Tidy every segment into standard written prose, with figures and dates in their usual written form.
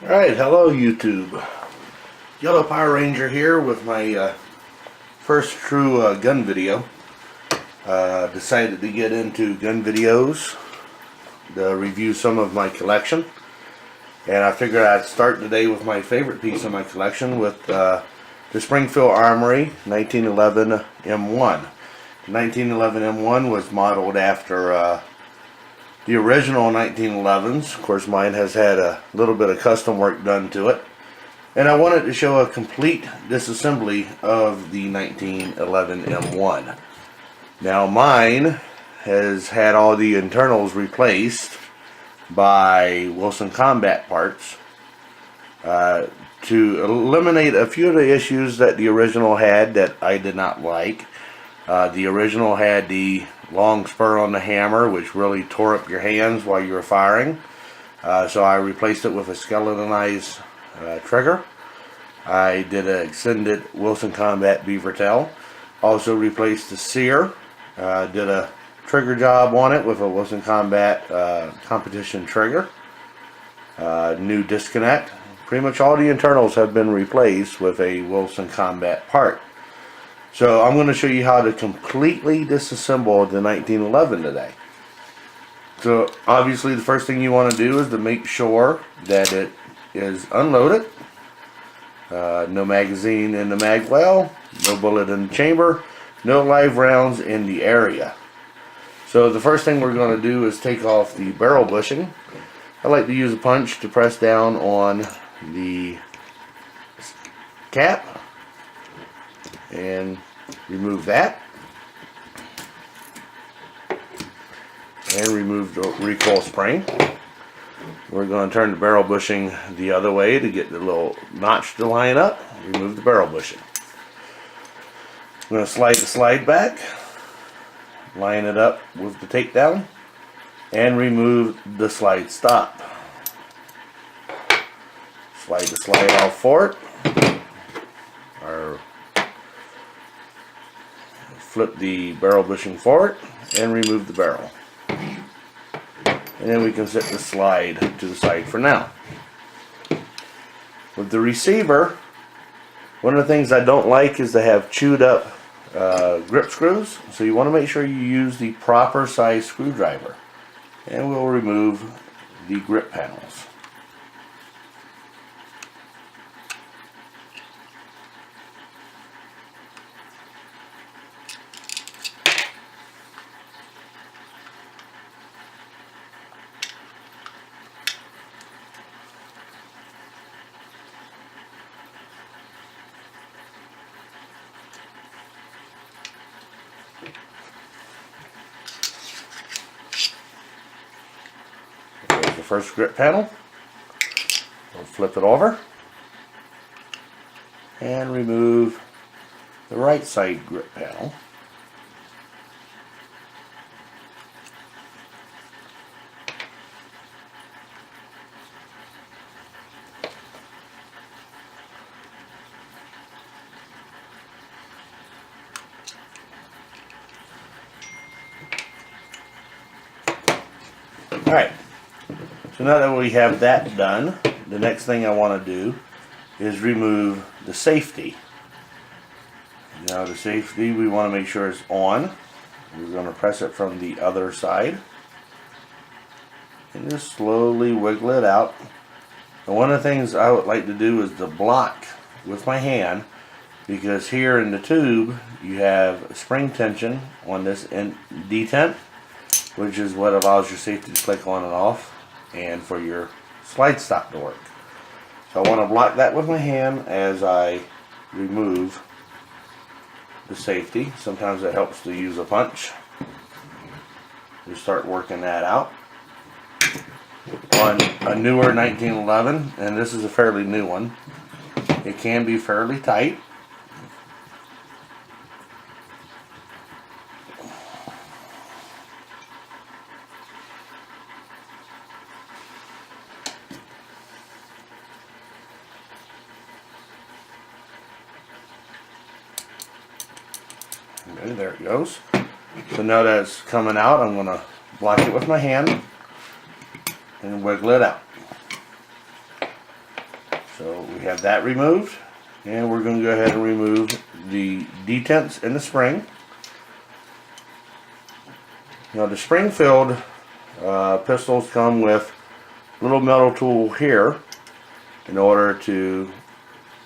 Alright, hello YouTube. Yellow Power Ranger here with my first true gun video. Decided to get into gun videos to review some of my collection. And I figured I'd start today with my favorite piece of my collection with the Springfield Armory 1911 M1. The 1911 M1 was modeled after the original 1911s. Of course, mine has had a little bit of custom work done to it. And I wanted to show a complete disassembly of the 1911 M1. Now mine has had all the internals replaced by Wilson Combat Parts to eliminate a few of the issues that the original had that I did not like. The original had the long spur on the hammer, which really tore up your hands while you were firing. So I replaced it with a skeletonized trigger. I did an extended Wilson Combat beaver tail. Also replaced the sear. Did a trigger job on it with a Wilson Combat competition trigger. New disconnect. Pretty much all the internals have been replaced with a Wilson Combat part. So I'm going to show you how to completely disassemble the 1911 today. So obviously the first thing you want to do is to make sure that it is unloaded. No magazine in the mag well, no bullet in the chamber, no live rounds in the area. So the first thing we're going to do is take off the barrel bushing. I like to use a punch to press down on the cap and remove that, and remove the recoil spring. We're going to turn the barrel bushing the other way to get the little notch to line up. Remove the barrel bushing. I'm going to slide the slide back, line it up with the takedown, and remove the slide stop. Slide the slide off for it, or flip the barrel bushing forward and remove the barrel. And then we can set the slide to the side for now. With the receiver, one of the things I don't like is to have chewed up grip screws. So you want to make sure you use the proper size screwdriver. And we'll remove the grip panels. There's the first grip panel. We'll flip it over and remove the right side grip panel. Alright, so now that we have that done, the next thing I want to do is remove the safety. Now the safety, we want to make sure it's on. We're going to press it from the other side and just slowly wiggle it out. And one of the things I would like to do is to block with my hand, because here in the tube you have spring tension on this detent, which is what allows your safety to click on and off, and for your slide stop to work. So I want to block that with my hand as I remove the safety. Sometimes it helps to use a punch. We start working that out. On a newer 1911, and this is a fairly new one, it can be fairly tight. Okay, there it goes. So now that it's coming out, I'm going to block it with my hand and wiggle it out. So we have that removed, and we're going to go ahead and remove the detents in the spring. Now the spring-filled pistols come with a little metal tool here in order to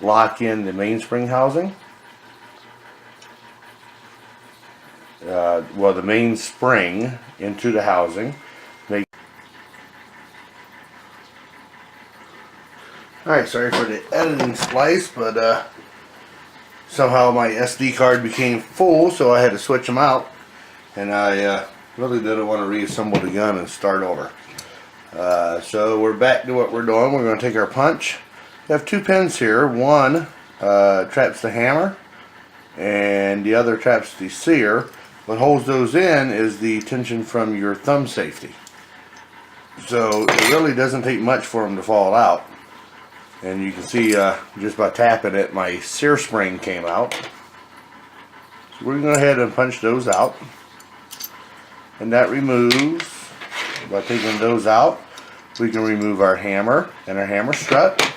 lock in the mainspring housing. Well, the main spring into the housing. Alright, sorry for the editing splice, but somehow my SD card became full, so I had to switch them out. And I really didn't want to reassemble the gun and start over. So we're back to what we're doing. We're going to take our punch. We have two pins here. One traps the hammer, and the other traps the sear. What holds those in is the tension from your thumb safety. So it really doesn't take much for them to fall out. And you can see just by tapping it, my sear spring came out. So we're going to go ahead and punch those out. And that removes, by taking those out, we can remove our hammer and our hammer strut.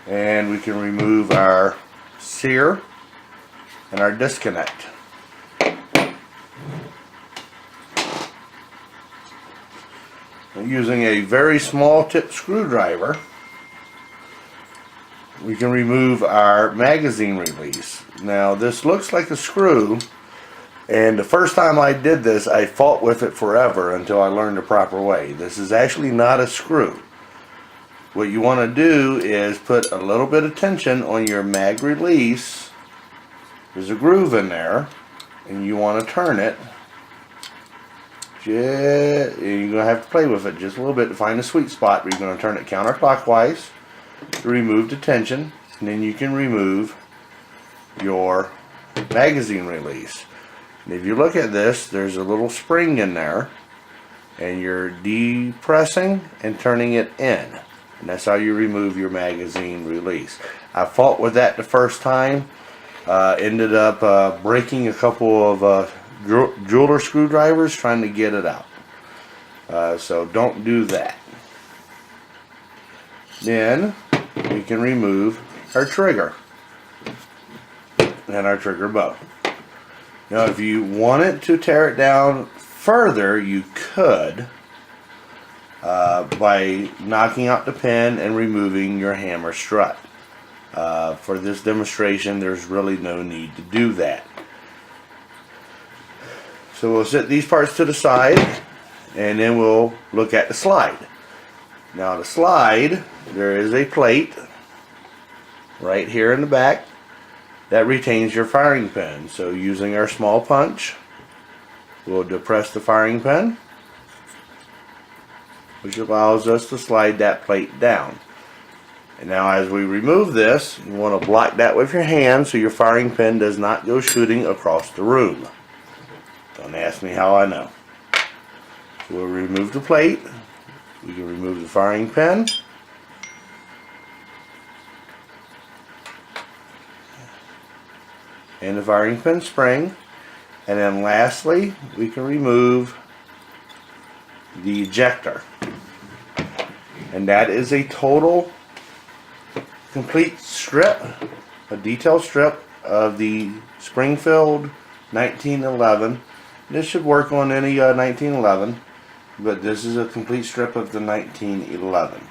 And we can remove our sear and our disconnect. Using a very small tip screwdriver, we can remove our magazine release. Now this looks like a screw, and the first time I did this I fought with it forever until I learned the proper way. This is actually not a screw. What you want to do is put a little bit of tension on your mag release. There's a groove in there, and you want to turn it. You're going to have to play with it just a little bit to find a sweet spot, but you're going to turn it counterclockwise to remove the tension, and then you can remove your magazine release. And if you look at this, there's a little spring in there, and you're depressing and turning it in, and that's how you remove your magazine release. I fought with that the first time, ended up breaking a couple of jeweler screwdrivers trying to get it out. So don't do that. Then we can remove our trigger and our trigger bow. Now if you wanted to tear it down further, you could by knocking out the pin and removing your hammer strut. For this demonstration, there's really no need to do that. So we'll set these parts to the side, and then we'll look at the slide. Now the slide, there is a plate right here in the back that retains your firing pin. So using our small punch, we'll depress the firing pin, which allows us to slide that plate down. And now as we remove this, you want to block that with your hand so your firing pin does not go shooting across the room. Don't ask me how I know. So we'll remove the plate. We can remove the firing pin. And the firing pin spring. And then lastly, we can remove the ejector. And that is a total complete strip, a detailed strip of the Springfield 1911. This should work on any 1911, but this is a complete strip of the 1911.